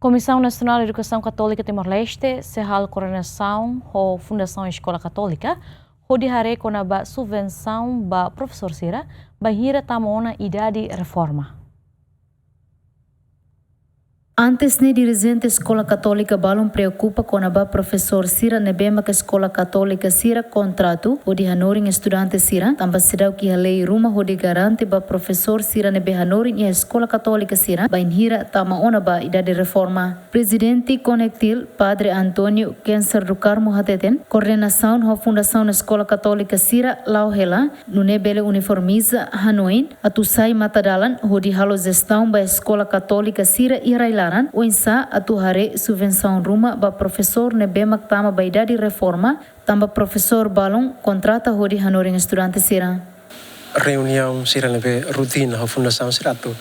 Comissão Nacional de Educação Católica Timor-Leste, Serral Coordenação ou Fundação Escola Católica, Rodihare Konaba Subvenção ba Professor Sira, Bahira Tamona Idade Reforma. Antes ne dirigente Escola Católica balum preocupa com a professor Sira nebema que Escola Católica Sira contrato o de hanoring estudante Sira tamba sidau que a lei ruma o de garante ba professor Sira nebe hanoring e a Escola Católica Sira ba inhira tama ona ba idade reforma. Presidente Conectil Padre Antônio Câncer do Carmo Hateten coordenação da Fundação Escola Católica Sira lauhela no nebele uniformiza hanoin atusai matadalan o de halo gestão ba Escola Católica Sira e Railar o insa atuhare subvenção ruma ba professor nebema tama ba idade reforma tamba professor balong contrata hodi hanoring estudante Sira. Reunião Sira nebe rotina a fundação Sira tu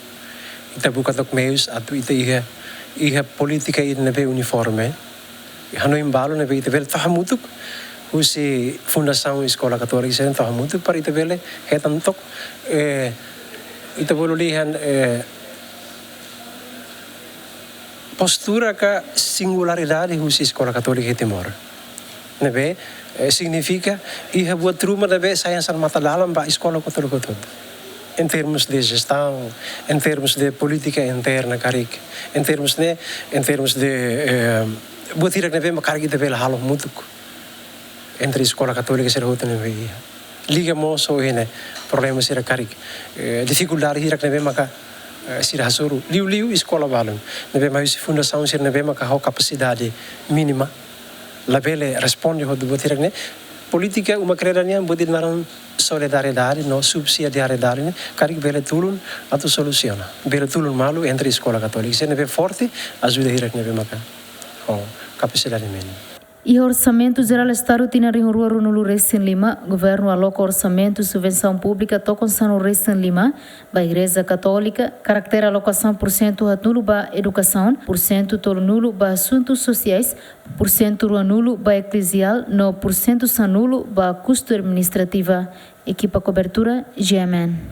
ita buka tok meus atu ita iha politika ita nebe uniforme hanoing balo nebe ita vel tahamutuk usi fundação Escola Católica Sira tahamutuk para ita vele hetan tok ita bolo lihan postura ka singularidade husi Escola Católica Timor. Nebe significa iha buat rumah nebe saya san mata dalam ba Escola Católica todo. Em termos de gestão, em termos de política interna carik, em termos de buat tidak nebe makarik nebe halo mutuk. Entre Escola Católica Sira hota nebe iha. Liga moso ene problema sira carik. Dificuldade hirak nebe maka Sira hasuru liu escola balon nebe mais fundação sira nebe maka hau capacidade mínima labele responde ho do botirne política uma credania bodir naran solidariedade no subsidiariedade ne carik bele tulun atu soluciona bele tulun malu entre escola católica sira nebe forte ajuda hirak nebe maka ho capacidade mínima. E orçamento geral Estado tinha rua no Recém Lima, governo aloca orçamento subvenção pública tocam no Recém Lima, ba Igreja Católica, caractere alocação por cento nulo ba educação, por cento tolo nulo ba assuntos sociais, por cento nulo ba eclesial, no por cento nulo ba custo administrativa. Equipa cobertura GMN.